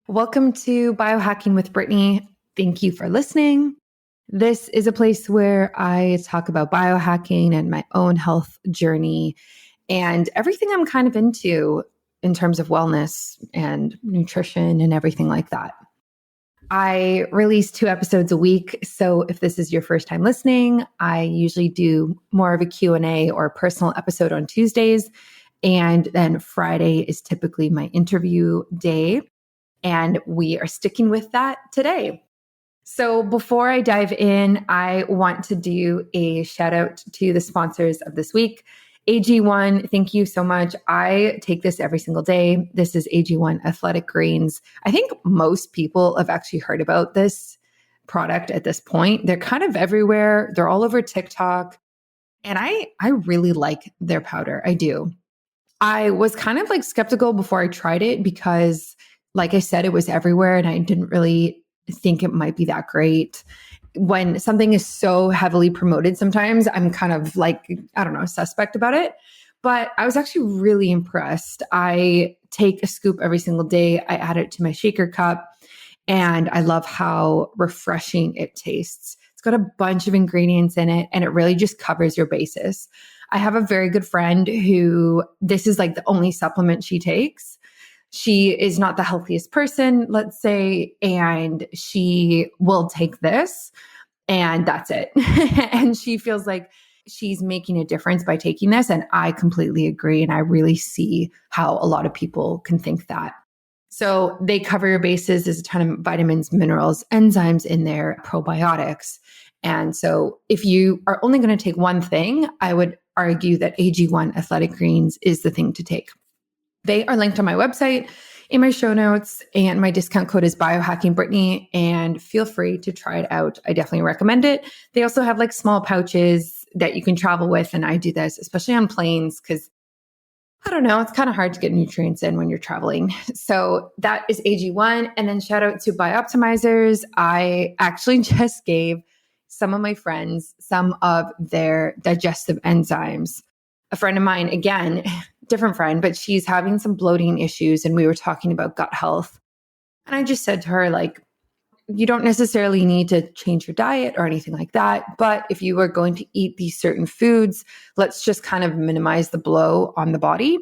Welcome to Biohacking with Brittany. Thank you for listening. This is a place where I talk about biohacking and my own health journey and everything I'm kind of into in terms of wellness and nutrition and everything like that. I release 2 episodes a week. So if this is your first time listening, I usually do more of a Q&A or a personal episode on Tuesdays. And then Friday is typically my interview day. And we are sticking with that today. So before I dive in, I want to do a shout out to the sponsors of this week. AG1, thank you so much. I take this every single day. This is AG1 Athletic Greens. I think most people have actually heard about this product at this point. They're kind of everywhere. They're all over TikTok. And I really like their powder. I do. I was kind of like skeptical before I tried it because, like I said, it was everywhere and I didn't really think it might be that great. When something is so heavily promoted, sometimes I'm kind of like, I don't know, suspect about it. But I was actually really impressed. I take a scoop every single day. I add it to my shaker cup and I love how refreshing it tastes. It's got a bunch of ingredients in it and it really just covers your bases. I have a very good friend who this is like the only supplement she takes. She is not the healthiest person, let's say, and she will take this and that's it. And she feels like she's making a difference by taking this. And I completely agree. And I really see how a lot of people can think that. So they cover your bases. There's a ton of vitamins, minerals, enzymes in there, probiotics. And so if you are only going to take one thing, I would argue that AG1 Athletic Greens is the thing to take. They are linked on my website in my show notes, and my discount code is biohackingbrittany, and feel free to try it out. I definitely recommend it. They also have like small pouches that you can travel with, and I do this, especially on planes, because I don't know, it's kind of hard to get nutrients in when you're traveling. So that is AG1. And then shout out to Bioptimizers. I actually just gave some of my friends some of their digestive enzymes. A friend of mine, again, different friend, but she's having some bloating issues and we were talking about gut health. And I just said to her, like, you don't necessarily need to change your diet or anything like that. But if you are going to eat these certain foods, let's just kind of minimize the blow on the body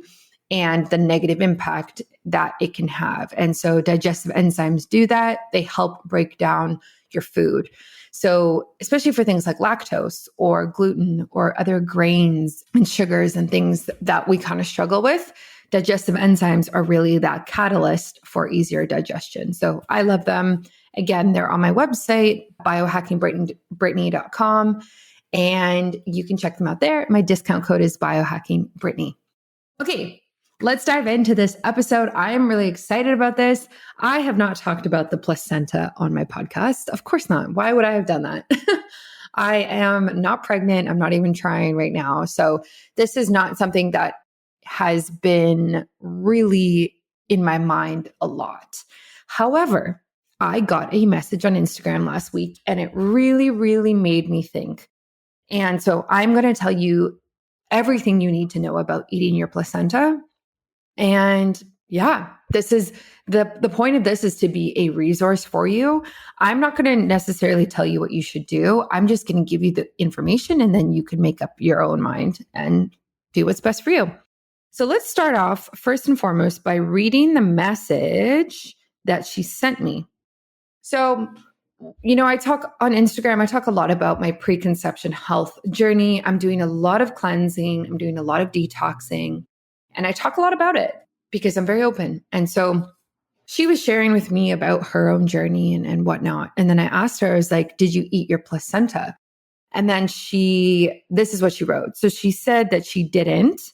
and the negative impact that it can have. And so digestive enzymes do that. They help break down your food. So especially for things like lactose or gluten or other grains and sugars and things that we kind of struggle with, digestive enzymes are really that catalyst for easier digestion. So I love them. Again, they're on my website, biohackingbrittany.com, and you can check them out there. My discount code is biohackingbrittany. Okay, let's dive into this episode. I am really excited about this. I have not talked about the placenta on my podcast. Of course not. Why would I have done that? I am not pregnant. I'm not even trying right now. So this is not something that has been really in my mind a lot. However, I got a message on Instagram last week and it really, really made me think. And so I'm going to tell you everything you need to know about eating your placenta. And yeah, this is the point of this is to be a resource for you. I'm not going to necessarily tell you what you should do. I'm just going to give you the information and then you can make up your own mind and do what's best for you. So let's start off first and foremost by reading the message that she sent me. So, I talk on Instagram, I talk a lot about my preconception health journey. I'm doing a lot of cleansing. I'm doing a lot of detoxing. And I talk a lot about it because I'm very open. And so she was sharing with me about her own journey and whatnot. And then I asked her, I was like, did you eat your placenta? And then this is what she wrote. So she said that she didn't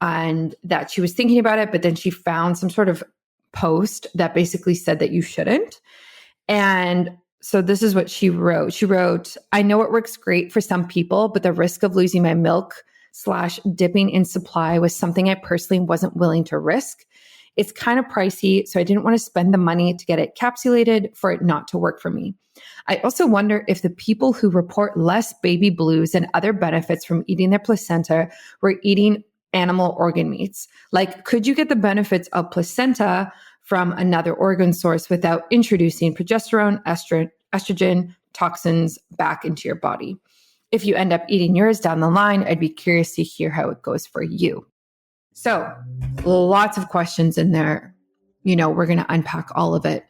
and that she was thinking about it, but then she found some sort of post that basically said that you shouldn't. And so this is what she wrote. She wrote, I know it works great for some people, but the risk of losing my milk/dipping in supply was something I personally wasn't willing to risk. It's kind of pricey, so I didn't want to spend the money to get it capsulated for it not to work for me. I also wonder if the people who report less baby blues and other benefits from eating their placenta were eating animal organ meats. Like, could you get the benefits of placenta from another organ source without introducing progesterone, estrogen, toxins back into your body. If you end up eating yours down the line, I'd be curious to hear how it goes for you. So lots of questions in there. We're going to unpack all of it.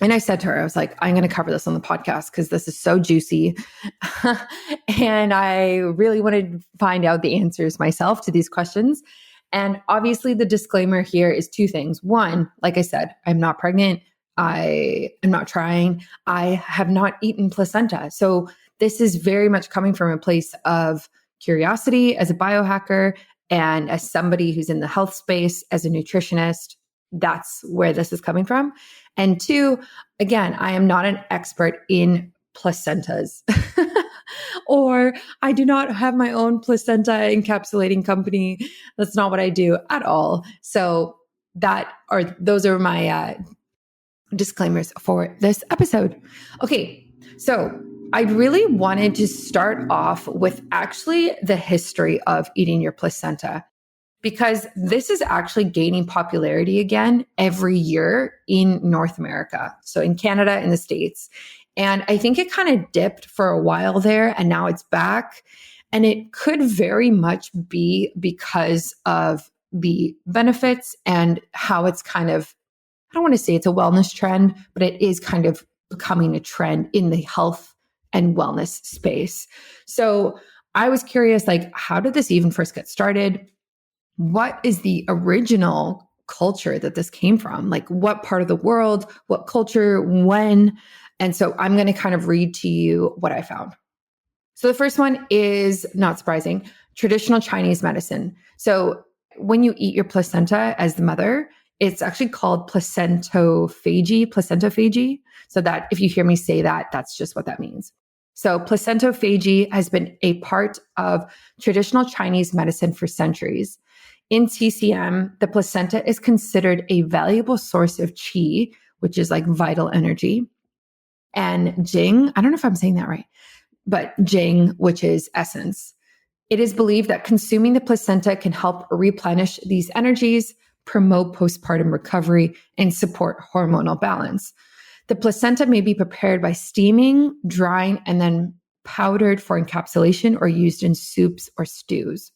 And I said to her, I was like, I'm going to cover this on the podcast because this is so juicy. And I really wanted to find out the answers myself to these questions. And obviously the disclaimer here is two things. One, like I said, I'm not pregnant. I am not trying. I have not eaten placenta. So this is very much coming from a place of curiosity as a biohacker and as somebody who's in the health space, as a nutritionist. That's where this is coming from. And two, again, I am not an expert in placentas or I do not have my own placenta encapsulating company. That's not what I do at all. So those are my disclaimers for this episode. Okay. So I really wanted to start off with actually the history of eating your placenta, because this is actually gaining popularity again every year in North America. So in Canada and the States. And I think it kind of dipped for a while there and now it's back. And it could very much be because of the benefits and how it's kind of, I don't want to say it's a wellness trend, but it is kind of becoming a trend in the health and wellness space. So I was curious, like, how did this even first get started? What is the original culture that this came from? Like, what part of the world, what culture, when? And so I'm going to kind of read to you what I found. So the first one is, not surprising, traditional Chinese medicine. So when you eat your placenta as the mother, it's actually called placentophagy. So that if you hear me say that, that's just what that means. So placentophagy has been a part of traditional Chinese medicine for centuries. In TCM, the placenta is considered a valuable source of qi, which is like vital energy, and jing, I don't know if I'm saying that right, but jing, which is essence. It is believed that consuming the placenta can help replenish these energies, promote postpartum recovery, and support hormonal balance. The placenta may be prepared by steaming, drying, and then powdered for encapsulation or used in soups or stews.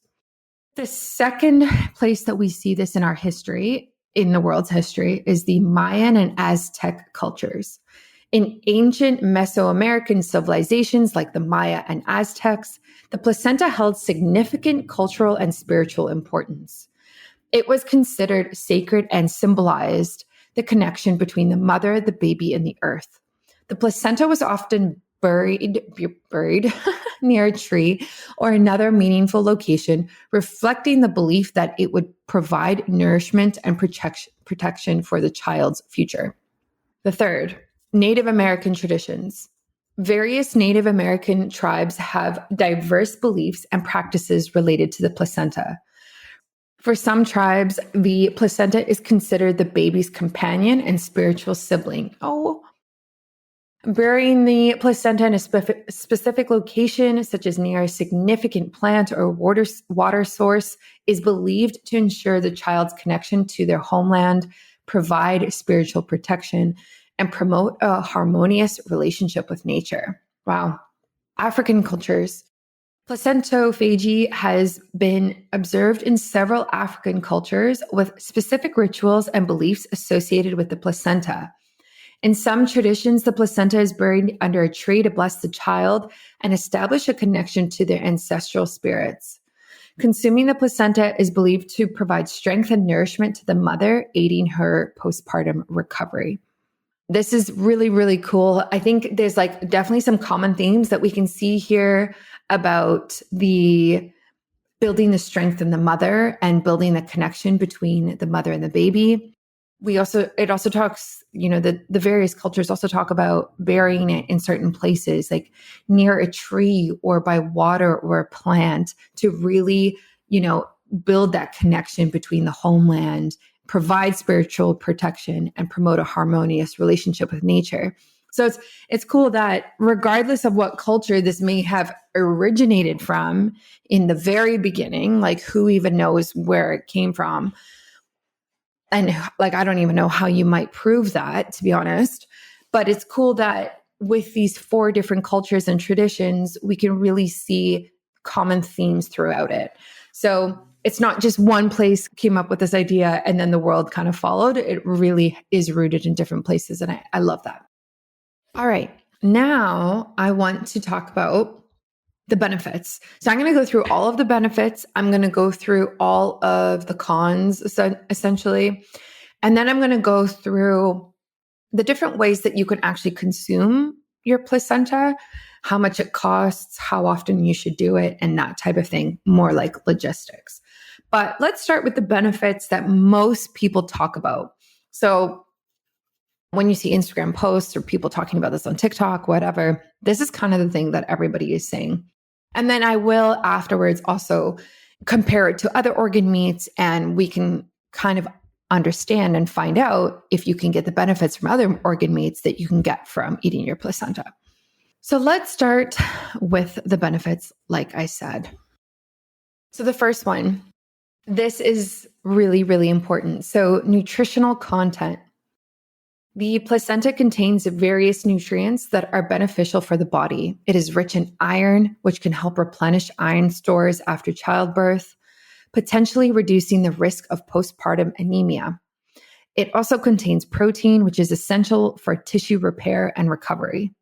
The second place that we see this in our history, in the world's history, is the Mayan and Aztec cultures. In ancient Mesoamerican civilizations like the Maya and Aztecs, the placenta held significant cultural and spiritual importance. It was considered sacred and symbolized the connection between the mother, the baby, and the earth. The placenta was often buried near a tree or another meaningful location, reflecting the belief that it would provide nourishment and protection for the child's future. The third, Native American traditions. Various Native American tribes have diverse beliefs and practices related to the placenta. For some tribes, the placenta is considered the baby's companion and spiritual sibling. Burying the placenta in a specific location, such as near a significant plant or water source, is believed to ensure the child's connection to their homeland, provide spiritual protection, and promote a harmonious relationship with nature. Wow. African cultures. Placentophagy has been observed in several African cultures with specific rituals and beliefs associated with the placenta. In some traditions, the placenta is buried under a tree to bless the child and establish a connection to their ancestral spirits. Consuming the placenta is believed to provide strength and nourishment to the mother, aiding her postpartum recovery. This is really, really cool. I think there's like definitely some common themes that we can see here about the building the strength in the mother and building the connection between the mother and the baby. It also talks, the various cultures also talk about burying it in certain places, like near a tree or by water or a plant to really, build that connection between the homeland, provide spiritual protection, and promote a harmonious relationship with nature. So it's cool that regardless of what culture this may have originated from in the very beginning, like who even knows where it came from, And like, I don't even know how you might prove that, to be honest. But it's cool that with these 4 different cultures and traditions, we can really see common themes throughout it. So it's not just one place came up with this idea and then the world kind of followed. It really is rooted in different places. And I love that. All right. Now I want to talk about the benefits. So I'm going to go through all of the benefits. I'm going to go through all of the cons, essentially. And then I'm going to go through the different ways that you can actually consume your placenta, how much it costs, how often you should do it, and that type of thing, more like logistics. But let's start with the benefits that most people talk about. So when you see Instagram posts or people talking about this on TikTok, whatever, this is kind of the thing that everybody is saying. And then I will afterwards also compare it to other organ meats, and we can kind of understand and find out if you can get the benefits from other organ meats that you can get from eating your placenta. So let's start with the benefits, like I said. So the first one, this is really, really important. So nutritional content. The placenta contains various nutrients that are beneficial for the body. It is rich in iron, which can help replenish iron stores after childbirth, potentially reducing the risk of postpartum anemia. It also contains protein, which is essential for tissue repair and recovery.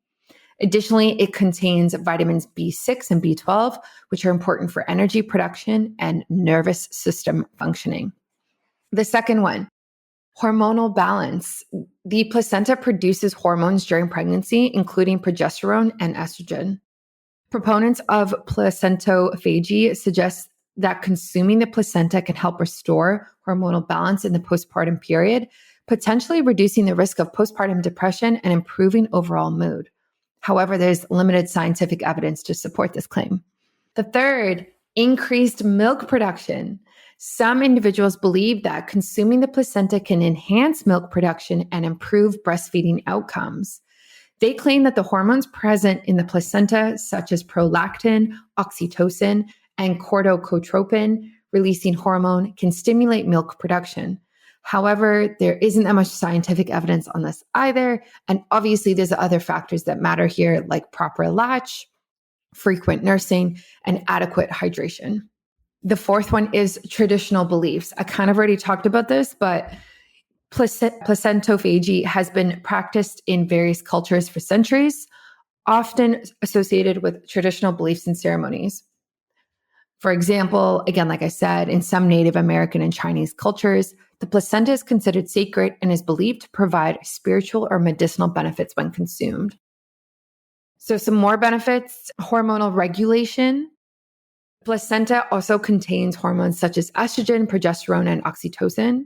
Additionally, it contains vitamins B6 and B12, which are important for energy production and nervous system functioning. The second one, hormonal balance. The placenta produces hormones during pregnancy, including progesterone and estrogen. Proponents of placentophagy suggest that consuming the placenta can help restore hormonal balance in the postpartum period, potentially reducing the risk of postpartum depression and improving overall mood. However, there's limited scientific evidence to support this claim. The third, increased milk production. Some individuals believe that consuming the placenta can enhance milk production and improve breastfeeding outcomes. They claim that the hormones present in the placenta, such as prolactin, oxytocin, and corticotropin releasing hormone, can stimulate milk production. However, there isn't that much scientific evidence on this either. And obviously, there's other factors that matter here, like proper latch, frequent nursing, and adequate hydration. The fourth one is traditional beliefs. I kind of already talked about this, but placentophagy has been practiced in various cultures for centuries, often associated with traditional beliefs and ceremonies. For example, again, like I said, in some Native American and Chinese cultures, the placenta is considered sacred and is believed to provide spiritual or medicinal benefits when consumed. So some more benefits, hormonal regulation. Placenta also contains hormones such as estrogen, progesterone, and oxytocin.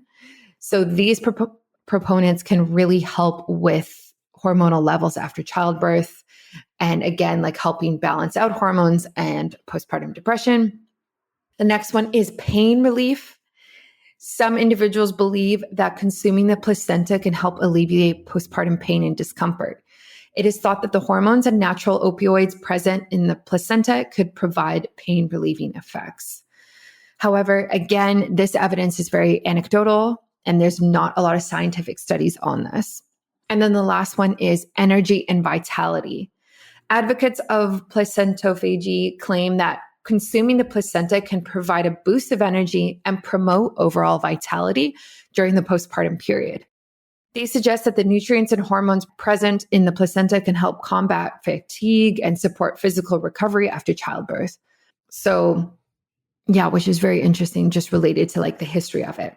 So these proponents can really help with hormonal levels after childbirth. And again, like helping balance out hormones and postpartum depression. The next one is pain relief. Some individuals believe that consuming the placenta can help alleviate postpartum pain and discomfort. It is thought that the hormones and natural opioids present in the placenta could provide pain relieving effects. However, again, this evidence is very anecdotal and there's not a lot of scientific studies on this. And then the last one is energy and vitality. Advocates of placentophagy claim that consuming the placenta can provide a boost of energy and promote overall vitality during the postpartum period. They suggest that the nutrients and hormones present in the placenta can help combat fatigue and support physical recovery after childbirth. So, yeah, which is very interesting, just related to like the history of it.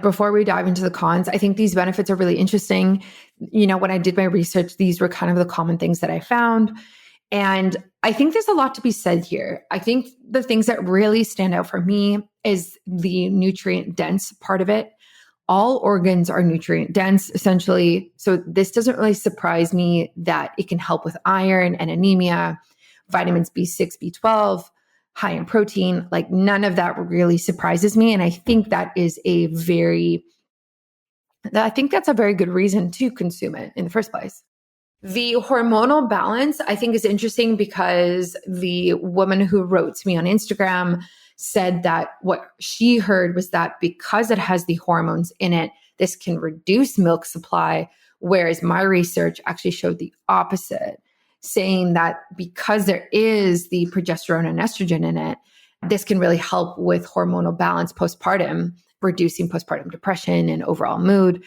Before we dive into the cons, I think these benefits are really interesting. You know, when I did my research, these were kind of the common things that I found. And I think there's a lot to be said here. I think the things that really stand out for me is the nutrient dense part of it. All organs are nutrient dense, essentially. So this doesn't really surprise me that it can help with iron and anemia, vitamins B6, B12, high in protein. Like none of that really surprises me. And I think that is I think that's a very good reason to consume it in the first place. The hormonal balance, I think, is interesting because the woman who wrote to me on Instagram said that what she heard was that because it has the hormones in it, this can reduce milk supply. Whereas my research actually showed the opposite, saying that because there is the progesterone and estrogen in it, this can really help with hormonal balance postpartum, reducing postpartum depression and overall mood.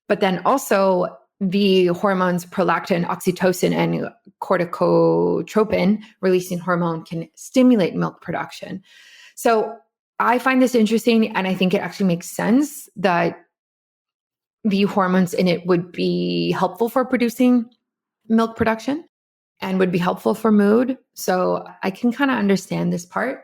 But then also the hormones prolactin, oxytocin, and corticotropin releasing hormone can stimulate milk production. So I find this interesting, and I think it actually makes sense that the hormones in it would be helpful for producing milk production and would be helpful for mood. So I can kind of understand this part.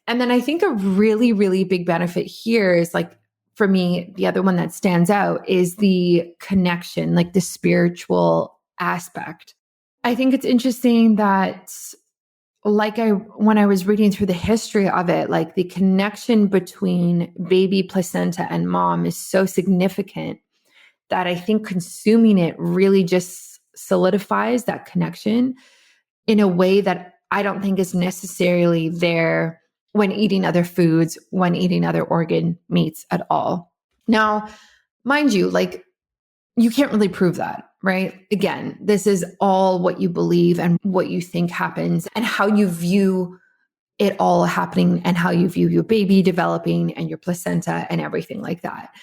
And then I think a really, really big benefit here is like, for me, the other one that stands out is the connection, like the spiritual aspect. I think it's interesting that when I was reading through the history of it, like the connection between baby placenta and mom is so significant that I think consuming it really just solidifies that connection in a way that I don't think is necessarily there when eating other foods, when eating other organ meats at all. Now, mind you, like you can't really prove that, right? Again, this is all what you believe and what you think happens and how you view it all happening and how you view your baby developing and your placenta and everything like that.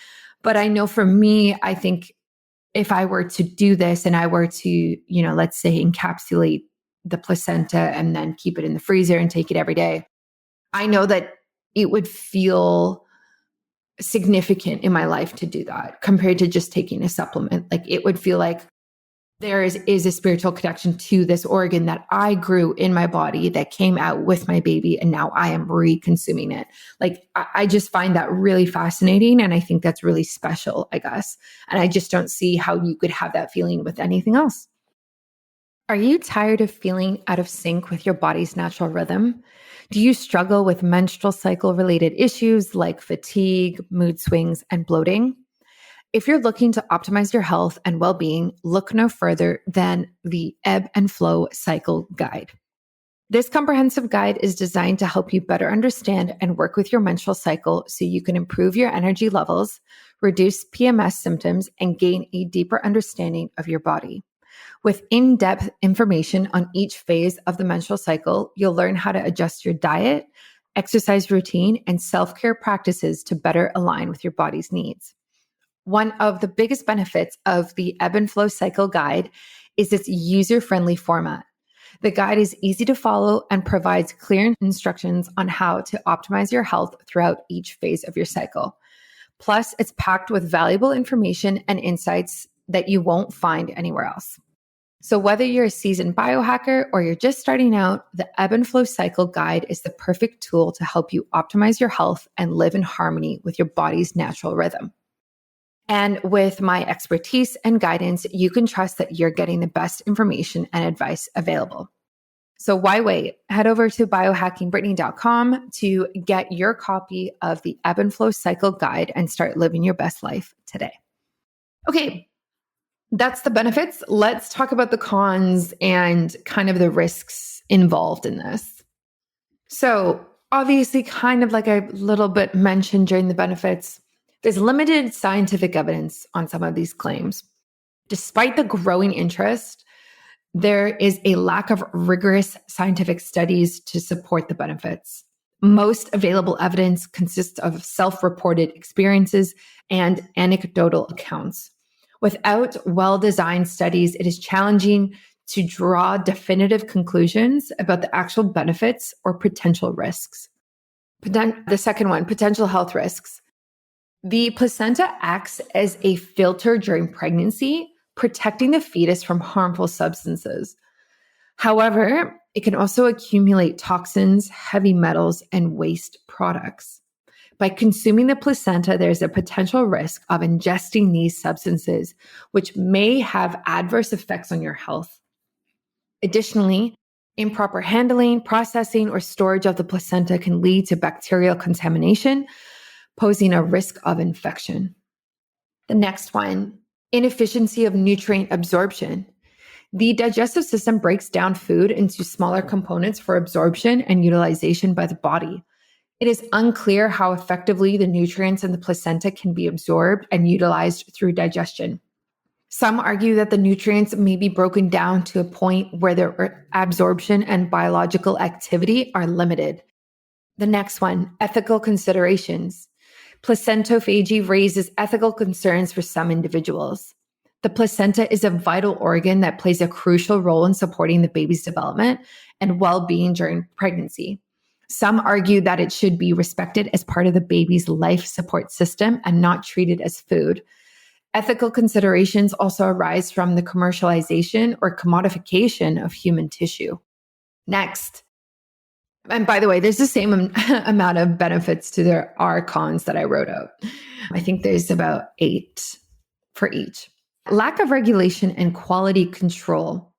But I know for me, I think if I were to do this and I were to, let's say encapsulate the placenta and then keep it in the freezer and take it every day, I know that it would feel significant in my life to do that compared to just taking a supplement. Like it would feel like there is a spiritual connection to this organ that I grew in my body that came out with my baby. And now I am re-consuming it. Like I just find that really fascinating. And I think that's really special, I guess. And I just don't see how you could have that feeling with anything else. Are you tired of feeling out of sync with your body's natural rhythm? Do you struggle with menstrual cycle related issues like fatigue, mood swings, and bloating? If you're looking to optimize your health and well-being, look no further than the Ebb and Flow Cycle Guide. This comprehensive guide is designed to help you better understand and work with your menstrual cycle so you can improve your energy levels, reduce PMS symptoms, and gain a deeper understanding of your body. With in-depth information on each phase of the menstrual cycle, you'll learn how to adjust your diet, exercise routine, and self-care practices to better align with your body's needs. One of the biggest benefits of the Ebb and Flow Cycle Guide is its user-friendly format. The guide is easy to follow and provides clear instructions on how to optimize your health throughout each phase of your cycle. Plus, it's packed with valuable information and insights that you won't find anywhere else. So whether you're a seasoned biohacker or you're just starting out, the Ebb and Flow Cycle Guide is the perfect tool to help you optimize your health and live in harmony with your body's natural rhythm. And with my expertise and guidance, you can trust that you're getting the best information and advice available. So why wait? Head over to biohackingbrittany.com to get your copy of the Ebb and Flow Cycle Guide and start living your best life today. Okay, that's the benefits. Let's talk about the cons and kind of the risks involved in this. So obviously, kind of like I little bit mentioned during the benefits, there's limited scientific evidence on some of these claims. Despite the growing interest, there is a lack of rigorous scientific studies to support the benefits. Most available evidence consists of self-reported experiences and anecdotal accounts. Without well-designed studies, it is challenging to draw definitive conclusions about the actual benefits or potential risks. The second one, potential health risks. The placenta acts as a filter during pregnancy, protecting the fetus from harmful substances. However, it can also accumulate toxins, heavy metals, and waste products. By consuming the placenta, there's a potential risk of ingesting these substances, which may have adverse effects on your health. Additionally, improper handling, processing, or storage of the placenta can lead to bacterial contamination, posing a risk of infection. The next one, inefficiency of nutrient absorption. The digestive system breaks down food into smaller components for absorption and utilization by the body. It is unclear how effectively the nutrients in the placenta can be absorbed and utilized through digestion. Some argue that the nutrients may be broken down to a point where their absorption and biological activity are limited. The next one, ethical considerations. Placentophagy raises ethical concerns for some individuals. The placenta is a vital organ that plays a crucial role in supporting the baby's development and well-being during pregnancy. Some argue that it should be respected as part of the baby's life support system and not treated as food. Ethical considerations also arise from the commercialization or commodification of human tissue. Next, and by the way, there's the same amount of benefits to there are cons that I wrote out. I think there's about 8 for each. Lack of regulation and quality control.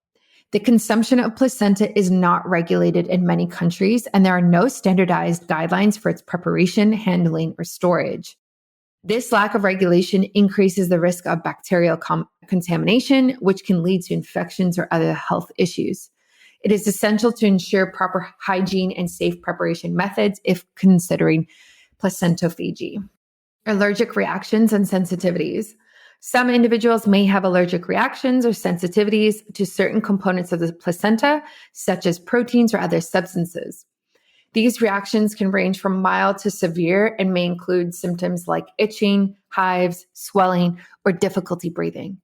The consumption of placenta is not regulated in many countries, and there are no standardized guidelines for its preparation, handling, or storage. This lack of regulation increases the risk of bacterial contamination, which can lead to infections or other health issues. It is essential to ensure proper hygiene and safe preparation methods if considering placentophagy. Allergic reactions and sensitivities. Some individuals may have allergic reactions or sensitivities to certain components of the placenta, such as proteins or other substances. These reactions can range from mild to severe and may include symptoms like itching, hives, swelling, or difficulty breathing.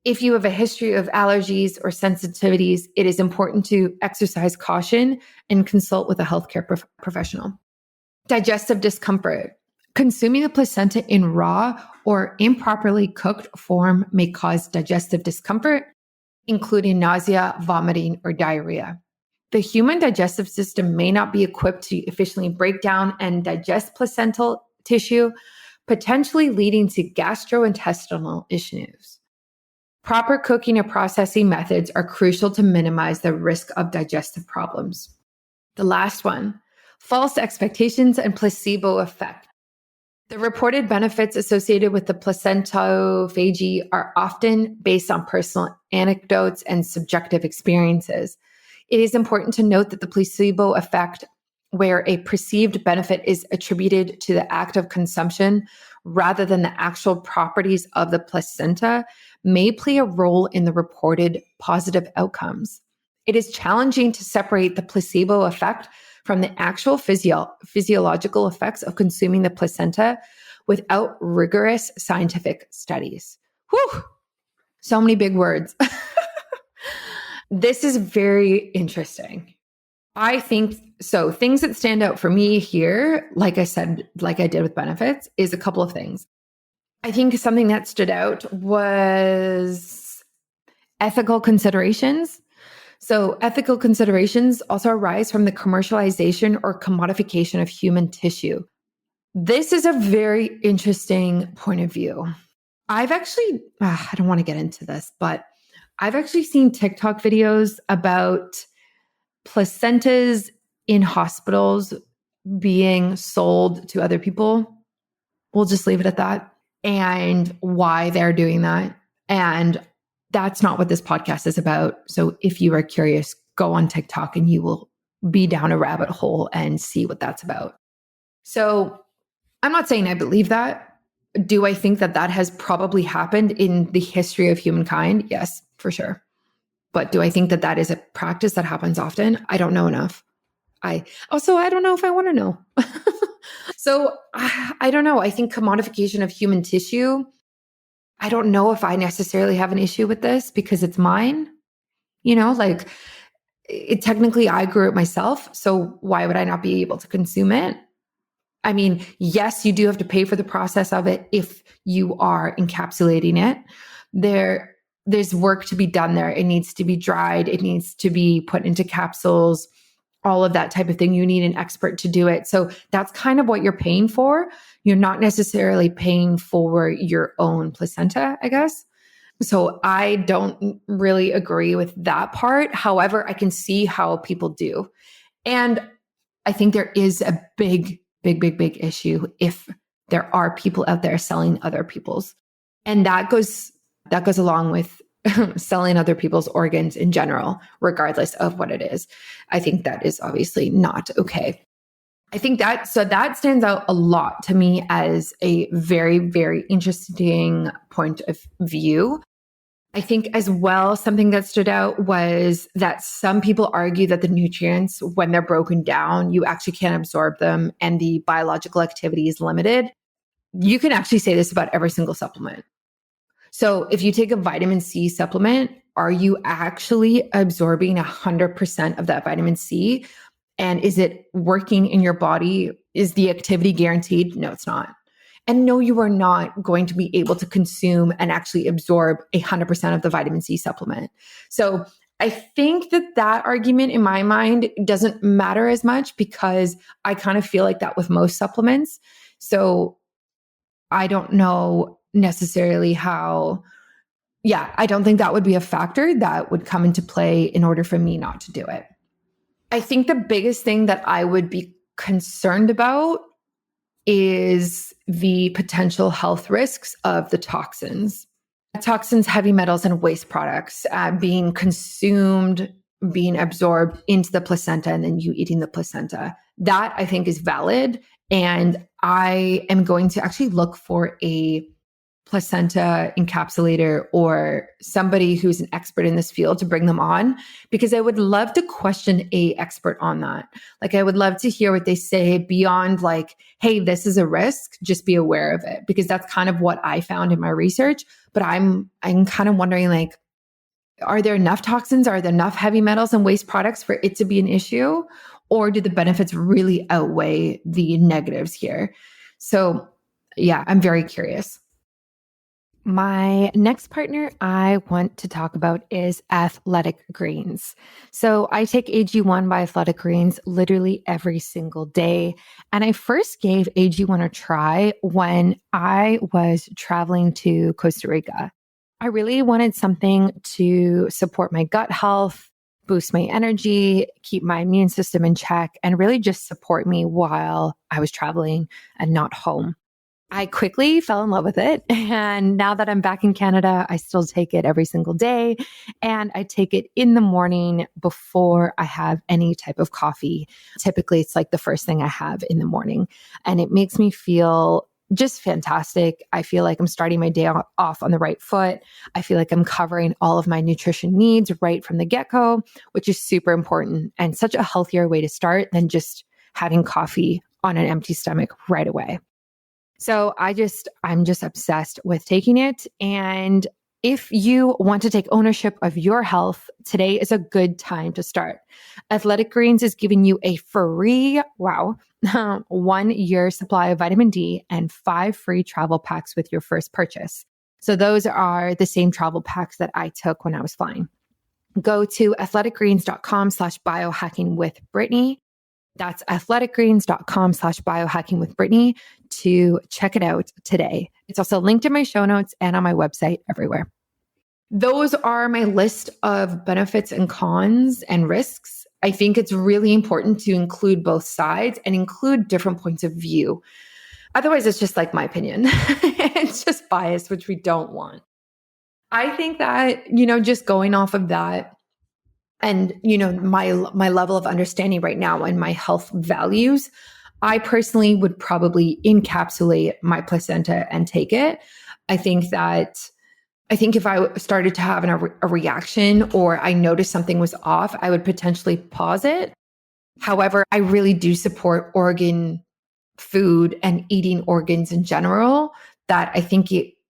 If you have a history of allergies or sensitivities, it is important to exercise caution and consult with a healthcare professional. Digestive discomfort. Consuming the placenta in raw or improperly cooked form may cause digestive discomfort, including nausea, vomiting, or diarrhea. The human digestive system may not be equipped to efficiently break down and digest placental tissue, potentially leading to gastrointestinal issues. Proper cooking or processing methods are crucial to minimize the risk of digestive problems. The last one, false expectations and placebo effect. The reported benefits associated with the placentophagy are often based on personal anecdotes and subjective experiences. It is important to note that the placebo effect, where a perceived benefit is attributed to the act of consumption rather than the actual properties of the placenta, may play a role in the reported positive outcomes. It is challenging to separate the placebo effect from the actual physiological effects of consuming the placenta without rigorous scientific studies. Whew! So many big words. This is very interesting. I think so. Things that stand out for me here, like I said, like I did with benefits, is a couple of things. I think something that stood out was ethical considerations. So ethical considerations also arise from the commercialization or commodification of human tissue. This is a very interesting point of view. I've actually, I don't want to get into this, but I've actually seen TikTok videos about placentas in hospitals being sold to other people. We'll just leave it at that. And why they're doing that. And that's not what this podcast is about. So if you are curious, go on TikTok and you will be down a rabbit hole and see what that's about. So I'm not saying I believe that. Do I think that that has probably happened in the history of humankind? Yes, for sure. But do I think that that is a practice that happens often? I don't know enough. I don't know if I want to know. So I don't know. I think commodification of human tissue, I don't know if I necessarily have an issue with this because it's mine. You know, like technically I grew it myself. So why would I not be able to consume it? I mean, yes, you do have to pay for the process of it if you are encapsulating it. There's work to be done there. It needs to be dried. It needs to be put into capsules, all of that type of thing. You need an expert to do it. So that's kind of what you're paying for. You're not necessarily paying for your own placenta, I guess. So I don't really agree with that part. However, I can see how people do. And I think there is a big issue if there are people out there selling other people's. And that goes along with selling other people's organs in general, regardless of what it is. I think that is obviously not okay. I think that stands out a lot to me as a very, very interesting point of view. I think as well, something that stood out was that some people argue that the nutrients, when they're broken down, you actually can't absorb them and the biological activity is limited. You can actually say this about every single supplement. So if you take a vitamin C supplement, are you actually absorbing 100% of that vitamin C? And is it working in your body? Is the activity guaranteed? No, it's not. And no, you are not going to be able to consume and actually absorb 100% of the vitamin C supplement. So I think that argument in my mind doesn't matter as much because I kind of feel like that with most supplements. So I don't know necessarily how, I don't think that would be a factor that would come into play in order for me not to do it. I think the biggest thing that I would be concerned about is the potential health risks of the toxins. Toxins, heavy metals, and waste products being consumed, being absorbed into the placenta, and then you eating the placenta. That I think is valid. And I am going to actually look for a placenta encapsulator or somebody who's an expert in this field to bring them on, because I would love to question a expert on that. Like I would love to hear what they say beyond like, hey, this is a risk, just be aware of it, because that's kind of what I found in my research. But I'm kind of wondering, like, are there enough toxins? Are there enough heavy metals and waste products for it to be an issue? Or do the benefits really outweigh the negatives here? So yeah, I'm very curious. My next partner I want to talk about is Athletic Greens. So I take AG1 by Athletic Greens literally every single day. And I first gave AG1 a try when I was traveling to Costa Rica. I really wanted something to support my gut health, boost my energy, keep my immune system in check, and really just support me while I was traveling and not home. I quickly fell in love with it. And now that I'm back in Canada, I still take it every single day. And I take it in the morning before I have any type of coffee. Typically, it's like the first thing I have in the morning. And it makes me feel just fantastic. I feel like I'm starting my day off on the right foot. I feel like I'm covering all of my nutrition needs right from the get-go, which is super important and such a healthier way to start than just having coffee on an empty stomach right away. So I'm just obsessed with taking it. And if you want to take ownership of your health, today is a good time to start. Athletic Greens is giving you a free, 1 year supply of vitamin D and 5 free travel packs with your first purchase. So those are the same travel packs that I took when I was flying. Go to athleticgreens.com/biohackingwithbrittany. That's athleticgreens.com/biohackingwithbrittany to check it out today. It's also linked in my show notes and on my website everywhere. Those are my list of benefits and cons and risks. I think it's really important to include both sides and include different points of view. Otherwise, it's just like my opinion. It's just bias, which we don't want. I think that, just going off of that, and, my level of understanding right now and my health values, I personally would probably encapsulate my placenta and take it. I think if I started to have a reaction or I noticed something was off, I would potentially pause it. However, I really do support organ food and eating organs in general, that I think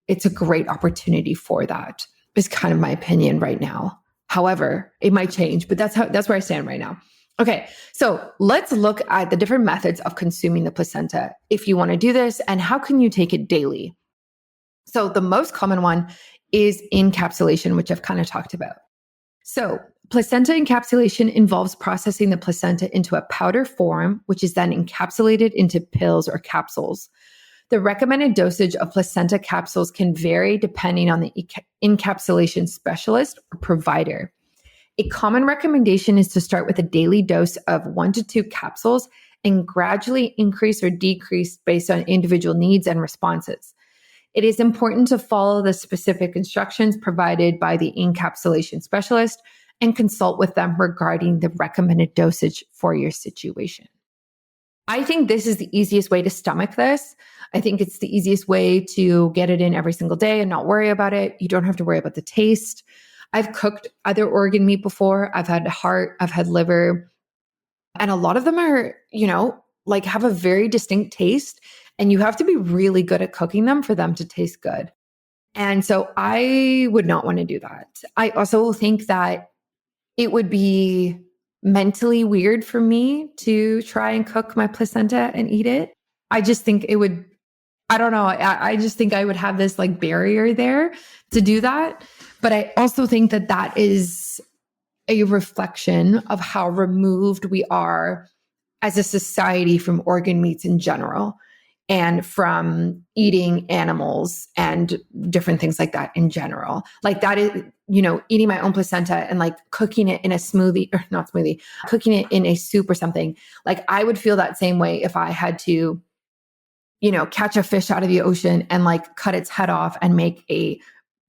it's a great opportunity for that, is kind of my opinion right now. However, it might change, but that's where I stand right now. Okay, so let's look at the different methods of consuming the placenta if you want to do this, and how can you take it daily? So the most common one is encapsulation, which I've kind of talked about. So placenta encapsulation involves processing the placenta into a powder form, which is then encapsulated into pills or capsules. The recommended dosage of placenta capsules can vary depending on the encapsulation specialist or provider. A common recommendation is to start with a daily dose of 1 to 2 capsules and gradually increase or decrease based on individual needs and responses. It is important to follow the specific instructions provided by the encapsulation specialist and consult with them regarding the recommended dosage for your situation. I think this is the easiest way to stomach this. I think it's the easiest way to get it in every single day and not worry about it. You don't have to worry about the taste. I've cooked other organ meat before. I've had heart, I've had liver, and a lot of them are, like have a very distinct taste, and you have to be really good at cooking them for them to taste good. And so I would not want to do that. I also think that it would be mentally weird for me to try and cook my placenta and eat it. I just think it would, I don't know. I just think I would have this like barrier there to do that. But I also think that that is a reflection of how removed we are as a society from organ meats in general and from eating animals and different things like that in general. Like that is, eating my own placenta and like cooking it in a smoothie or not smoothie, cooking it in a soup or something. Like I would feel that same way if I had to, catch a fish out of the ocean and like cut its head off and make a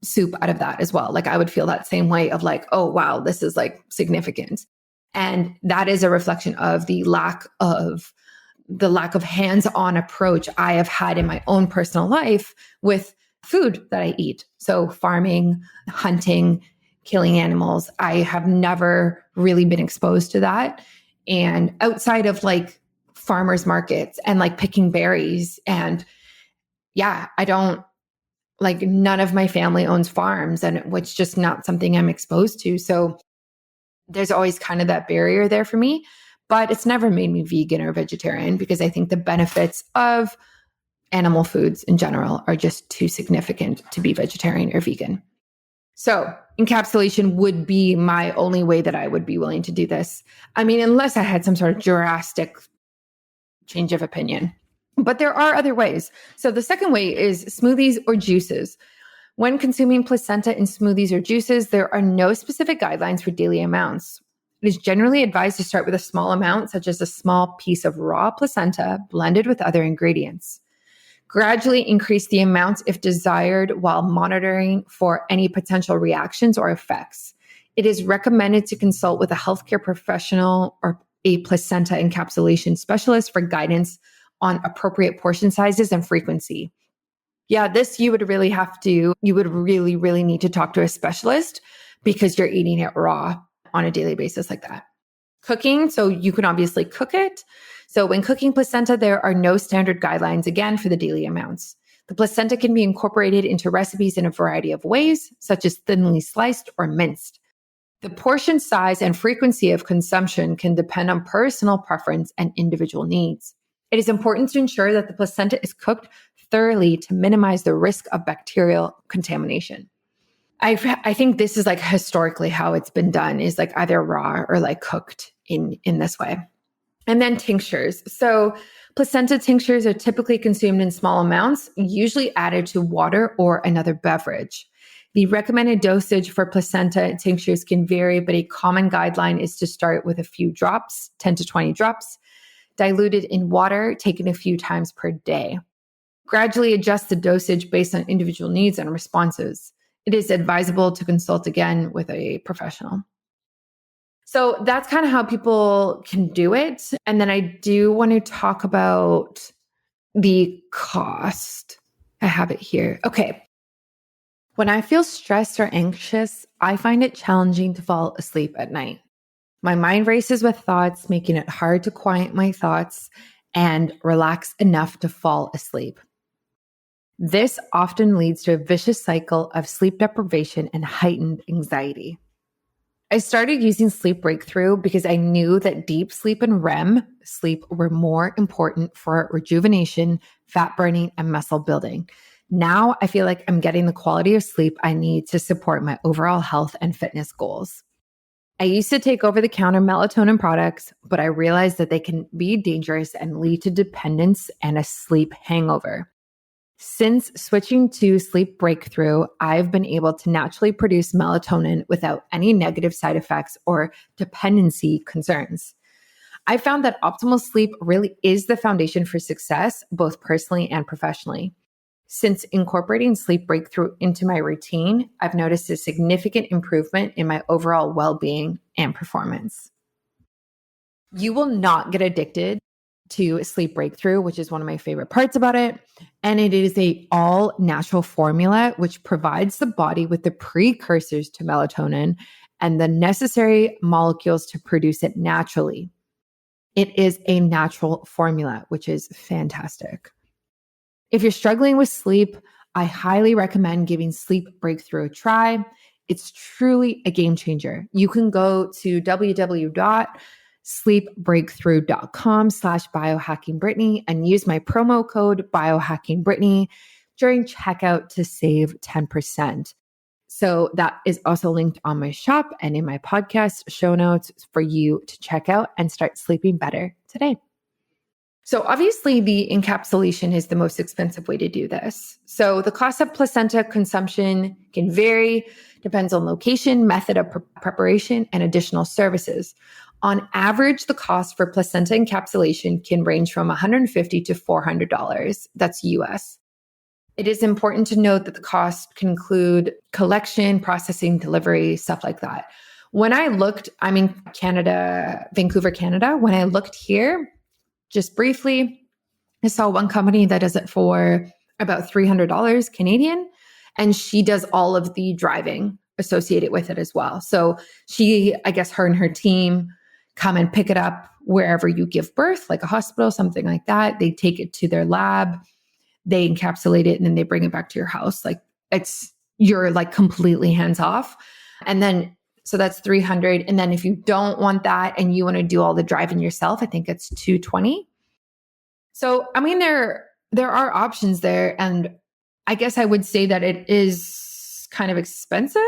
soup out of that as well. Like I would feel that same way of like, oh, wow, this is like significant. And that is a reflection of the lack of hands-on approach I have had in my own personal life with food that I eat. So farming, hunting, killing animals, I have never really been exposed to that. And outside of like farmers markets and like picking berries and I don't like none of my family owns farms and it's just not something I'm exposed to. So there's always kind of that barrier there for me, but it's never made me vegan or vegetarian because I think the benefits of animal foods in general are just too significant to be vegetarian or vegan. So encapsulation would be my only way that I would be willing to do this. I mean, unless I had some sort of drastic change of opinion. But there are other ways. So the second way is smoothies or juices. When consuming placenta in smoothies or juices, there are no specific guidelines for daily amounts. It is generally advised to start with a small amount, such as a small piece of raw placenta blended with other ingredients. Gradually increase the amounts if desired while monitoring for any potential reactions or effects. It is recommended to consult with a healthcare professional or a placenta encapsulation specialist for guidance on appropriate portion sizes and frequency. Yeah, this you would really really need to talk to a specialist because you're eating it raw on a daily basis like that. Cooking, so you can obviously cook it. So when cooking placenta, there are no standard guidelines, again, for the daily amounts. The placenta can be incorporated into recipes in a variety of ways, such as thinly sliced or minced. The portion size and frequency of consumption can depend on personal preference and individual needs. It is important to ensure that the placenta is cooked thoroughly to minimize the risk of bacterial contamination. I think this is like historically how it's been done is like either raw or like cooked in this way. And then tinctures. So placenta tinctures are typically consumed in small amounts, usually added to water or another beverage. The recommended dosage for placenta tinctures can vary, but a common guideline is to start with a few drops, 10 to 20 drops, diluted in water, taken a few times per day. Gradually adjust the dosage based on individual needs and responses. It is advisable to consult again with a professional. So that's kind of how people can do it. And then I do want to talk about the cost. I have it here. Okay. When I feel stressed or anxious, I find it challenging to fall asleep at night. My mind races with thoughts, making it hard to quiet my thoughts and relax enough to fall asleep. This often leads to a vicious cycle of sleep deprivation and heightened anxiety. I started using Sleep Breakthrough because I knew that deep sleep and REM sleep were more important for rejuvenation, fat burning, and muscle building. Now I feel like I'm getting the quality of sleep I need to support my overall health and fitness goals. I used to take over-the-counter melatonin products, but I realized that they can be dangerous and lead to dependence and a sleep hangover. Since switching to Sleep Breakthrough, I've been able to naturally produce melatonin without any negative side effects or dependency concerns. I found that optimal sleep really is the foundation for success, both personally and professionally. Since incorporating sleep breakthrough into my routine, I've noticed a significant improvement in my overall well-being and performance. You will not get addicted to sleep breakthrough, which is one of my favorite parts about it. And it is a all natural formula, which provides the body with the precursors to melatonin and the necessary molecules to produce it naturally. It is a natural formula, which is fantastic. If you're struggling with sleep, I highly recommend giving Sleep Breakthrough a try. It's truly a game changer. You can go to www.sleepbreakthrough.com/biohackingbrittany and use my promo code biohackingbrittany during checkout to save 10%. So that is also linked on my shop and in my podcast show notes for you to check out and start sleeping better today. So obviously the encapsulation is the most expensive way to do this. So the cost of placenta consumption can vary, depends on location, method of preparation, and additional services. On average, the cost for placenta encapsulation can range from $150 to $400. That's US. It is important to note that the cost can include collection, processing, delivery, stuff like that. When I looked, I'm in Canada, Vancouver, Canada. When I looked here, just briefly, I saw one company that does it for about $300 Canadian, and she does all of the driving associated with it as well. So she, I guess her and her team come and pick it up wherever you give birth, like a hospital, something like that. They take it to their lab, they encapsulate it, and then they bring it back to your house. Like you're like completely hands off. And then so that's 300. And then if you don't want that and you want to do all the driving yourself, I think it's 220. So, I mean, there are options there. And I guess I would say that it is kind of expensive.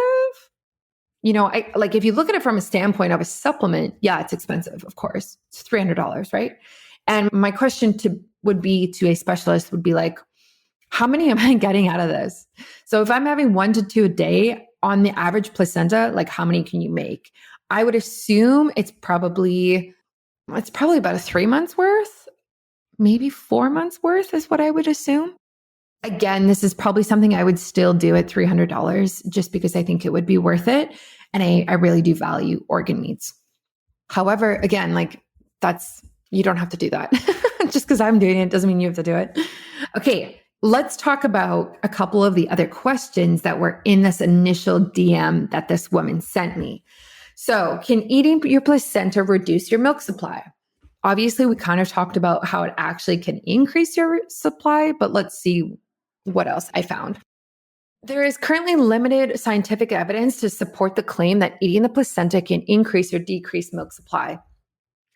You know, if you look at it from a standpoint of a supplement, yeah, it's expensive, of course. It's $300, right? And my question would be to a specialist would be like, how many am I getting out of this? So if I'm having 1 to 2 a day on the average placenta, like how many can you make? I would assume it's probably about a 3 months worth, maybe 4 months worth is what I would assume. Again, this is probably something I would still do at $300 just because I think it would be worth it. And I really do value organ meats. However, again, you don't have to do that. Just because I'm doing it doesn't mean you have to do it. Okay, let's talk about a couple of the other questions that were in this initial DM that this woman sent me. So, can eating your placenta reduce your milk supply? Obviously, we kind of talked about how it actually can increase your supply, but let's see what else I found. There is currently limited scientific evidence to support the claim that eating the placenta can increase or decrease milk supply.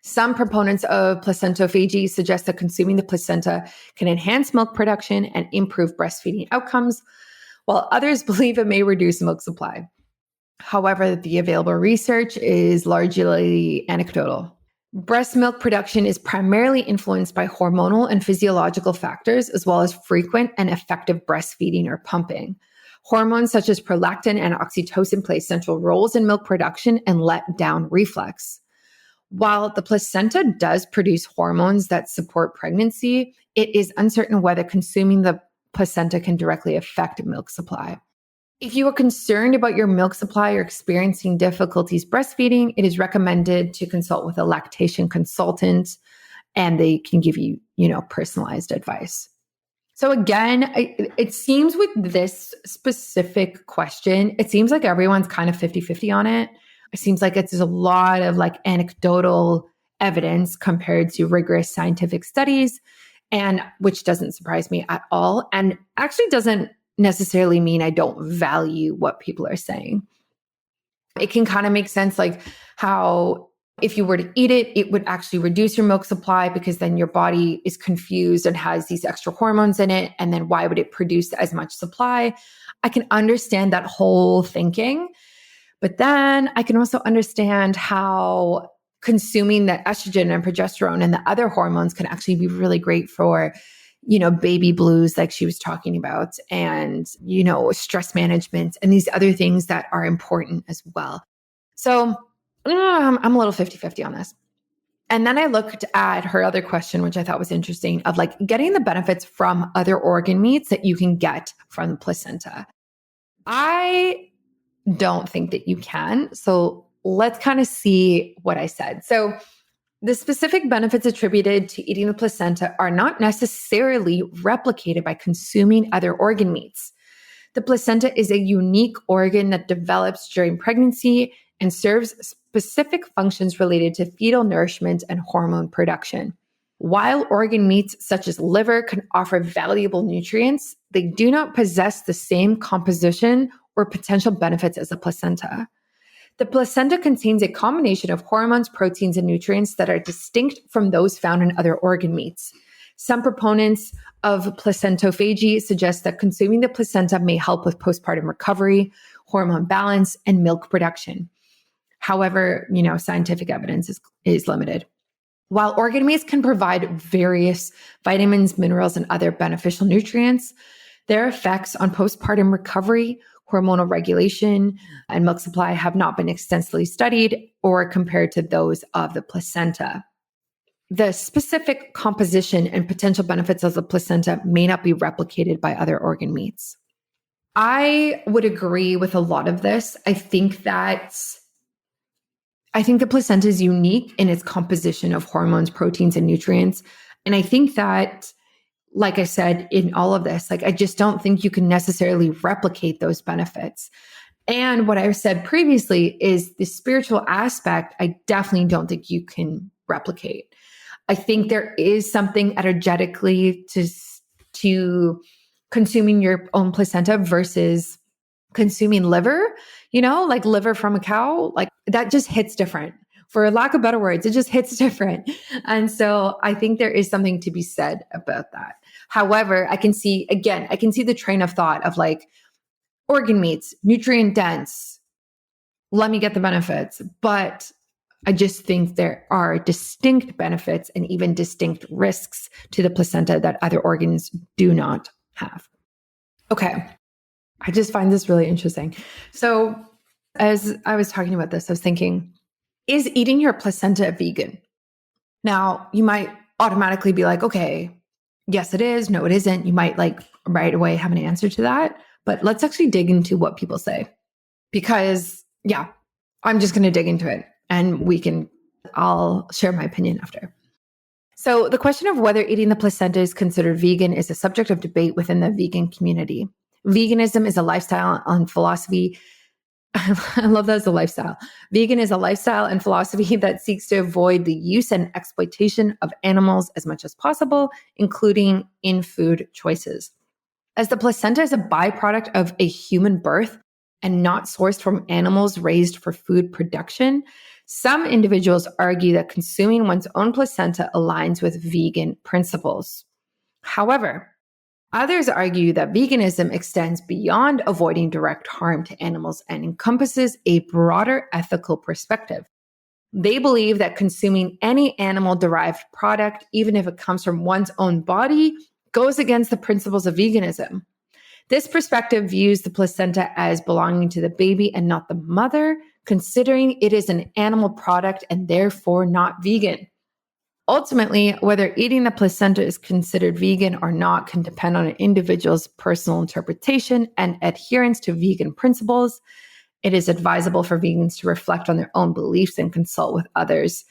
Some proponents of placentophagy suggest that consuming the placenta can enhance milk production and improve breastfeeding outcomes, while others believe it may reduce milk supply. However, the available research is largely anecdotal. Breast milk production is primarily influenced by hormonal and physiological factors, as well as frequent and effective breastfeeding or pumping. Hormones such as prolactin and oxytocin play central roles in milk production and let down reflex. While the placenta does produce hormones that support pregnancy, it is uncertain whether consuming the placenta can directly affect milk supply. If you are concerned about your milk supply or experiencing difficulties breastfeeding, it is recommended to consult with a lactation consultant, and they can give you, personalized advice. So again, it seems with this specific question, it seems like everyone's kind of 50-50 on it. It seems like it's a lot of anecdotal evidence compared to rigorous scientific studies, and which doesn't surprise me at all. And actually doesn't necessarily mean I don't value what people are saying. It can kind of make sense, like how if you were to eat it, it would actually reduce your milk supply because then your body is confused and has these extra hormones in it. And then why would it produce as much supply? I can understand that whole thinking. But then I can also understand how consuming the estrogen and progesterone and the other hormones can actually be really great for, baby blues, like she was talking about, and, stress management and these other things that are important as well. So I'm a little 50-50 on this. And then I looked at her other question, which I thought was interesting, of like getting the benefits from other organ meats that you can get from the placenta. I don't think that you can. So let's kind of see what I said. So the specific benefits attributed to eating the placenta are not necessarily replicated by consuming other organ meats. The placenta is a unique organ that develops during pregnancy and serves specific functions related to fetal nourishment and hormone production. While organ meats such as liver can offer valuable nutrients, they do not possess the same composition or potential benefits as the placenta. The placenta contains a combination of hormones, proteins, and nutrients that are distinct from those found in other organ meats. Some proponents of placentophagy suggest that consuming the placenta may help with postpartum recovery, hormone balance, and milk production. However, scientific evidence is limited. While organ meats can provide various vitamins, minerals, and other beneficial nutrients, their effects on postpartum recovery, hormonal regulation, and milk supply have not been extensively studied or compared to those of the placenta. The specific composition and potential benefits of the placenta may not be replicated by other organ meats. I would agree with a lot of this. I think the placenta is unique in its composition of hormones, proteins, and nutrients. And I think that, like I said, in all of this, I just don't think you can necessarily replicate those benefits. And what I've said previously is the spiritual aspect, I definitely don't think you can replicate. I think there is something energetically to consuming your own placenta versus consuming liver, like liver from a cow, like that just hits different. For lack of better words, it just hits different. And so I think there is something to be said about that. However, I can see the train of thought of like organ meats, nutrient dense, let me get the benefits. But I just think there are distinct benefits and even distinct risks to the placenta that other organs do not have. Okay. I just find this really interesting. So as I was talking about this, I was thinking, is eating your placenta vegan? Now, you might automatically be like, okay, yes, it is. No, it isn't. You might like right away have an answer to that. But let's actually dig into what people say. Because I'm just going to dig into it and I'll share my opinion after. So the question of whether eating the placenta is considered vegan is a subject of debate within the vegan community. Veganism is a lifestyle and philosophy. I love that as a lifestyle. Vegan is a lifestyle and philosophy that seeks to avoid the use and exploitation of animals as much as possible, including in food choices. As the placenta is a byproduct of a human birth and not sourced from animals raised for food production, some individuals argue that consuming one's own placenta aligns with vegan principles. However, others argue that veganism extends beyond avoiding direct harm to animals and encompasses a broader ethical perspective. They believe that consuming any animal-derived product, even if it comes from one's own body, goes against the principles of veganism. This perspective views the placenta as belonging to the baby and not the mother, considering it is an animal product and therefore not vegan. Ultimately, whether eating the placenta is considered vegan or not can depend on an individual's personal interpretation and adherence to vegan principles. It is advisable for vegans to reflect on their own beliefs and consult with others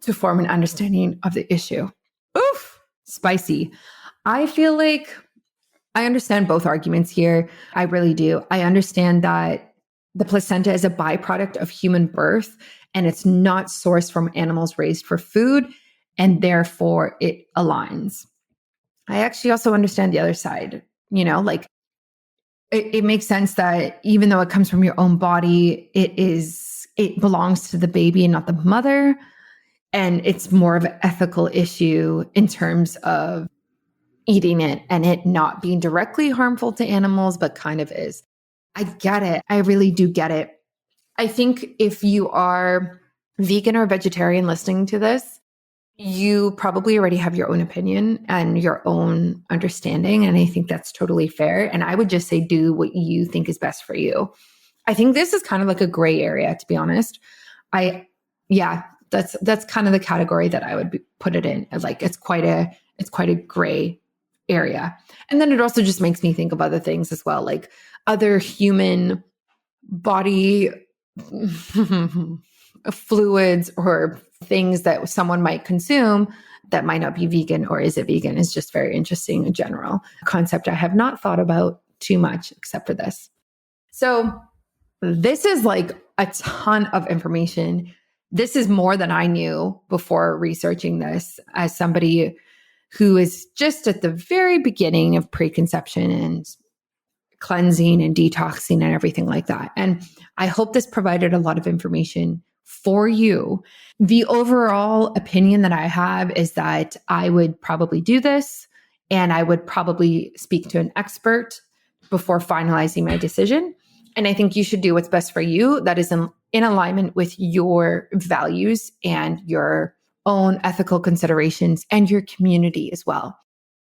to form an understanding of the issue. Oof, spicy. I feel like I understand both arguments here. I really do. I understand that the placenta is a byproduct of human birth and it's not sourced from animals raised for food, and therefore it aligns. I actually also understand the other side, it makes sense that even though it comes from your own body, it belongs to the baby and not the mother. And it's more of an ethical issue in terms of eating it and it not being directly harmful to animals, but kind of is. I get it. I really do get it. I think if you are vegan or vegetarian listening to this, you probably already have your own opinion and your own understanding. And I think that's totally fair. And I would just say, do what you think is best for you. I think this is kind of like a gray area, to be honest. That's kind of the category that I would put it in. Like it's quite a gray area. And then it also just makes me think of other things as well, like other human body fluids or things that someone might consume that might not be vegan, or is it vegan, is just very interesting in general. A concept I have not thought about too much except for this. So this is like a ton of information. This is more than I knew before researching this as somebody who is just at the very beginning of preconception and cleansing and detoxing and everything like that. And I hope this provided a lot of information for you. The overall opinion that I have is that I would probably do this, and I would probably speak to an expert before finalizing my decision. And I think you should do what's best for you that is in alignment with your values and your own ethical considerations and your community as well.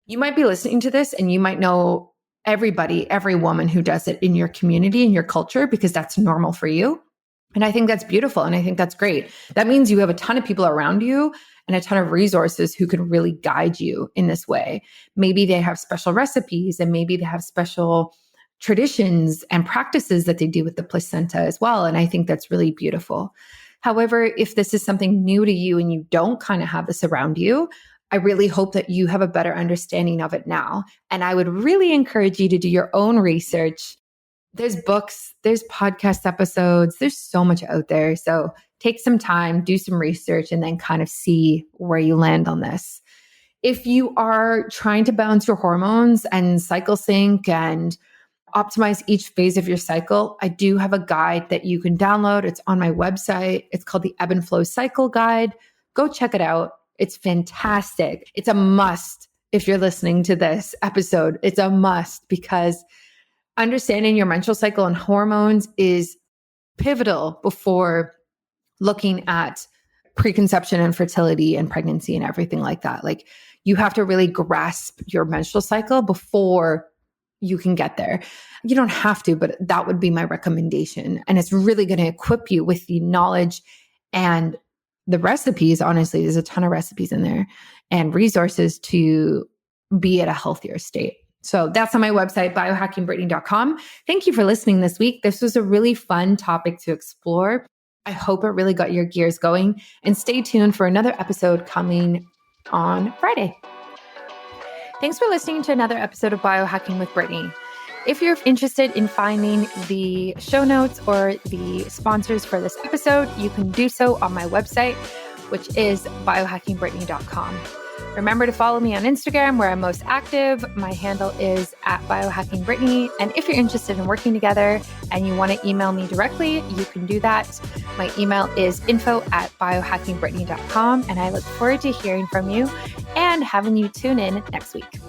You might be listening to this and you might know everybody, every woman who does it in your community, in your culture, because that's normal for you. And I think that's beautiful. And I think that's great. That means you have a ton of people around you and a ton of resources who can really guide you in this way. Maybe they have special recipes, and maybe they have special traditions and practices that they do with the placenta as well. And I think that's really beautiful. However, if this is something new to you and you don't kind of have this around you, I really hope that you have a better understanding of it now. And I would really encourage you to do your own research. There's books, there's podcast episodes, there's so much out there. So take some time, do some research, and then kind of see where you land on this. If you are trying to balance your hormones and cycle sync and optimize each phase of your cycle, I do have a guide that you can download. It's on my website. It's called the Ebb and Flow Cycle Guide. Go check it out. It's fantastic. It's a must. If you're listening to this episode, it's a must, because understanding your menstrual cycle and hormones is pivotal before looking at preconception and fertility and pregnancy and everything like that. Like, you have to really grasp your menstrual cycle before you can get there. You don't have to, but that would be my recommendation. And it's really going to equip you with the knowledge and the recipes. Honestly, there's a ton of recipes in there and resources to be at a healthier state. So that's on my website, biohackingbrittany.com. Thank you for listening this week. This was a really fun topic to explore. I hope it really got your gears going, and stay tuned for another episode coming on Friday. Thanks for listening to another episode of Biohacking with Brittany. If you're interested in finding the show notes or the sponsors for this episode, you can do so on my website, which is biohackingbrittany.com. Remember to follow me on Instagram, where I'm most active. My handle is @biohackingbrittany. And if you're interested in working together and you want to email me directly, you can do that. My email is info@biohackingbrittany.com. And I look forward to hearing from you and having you tune in next week.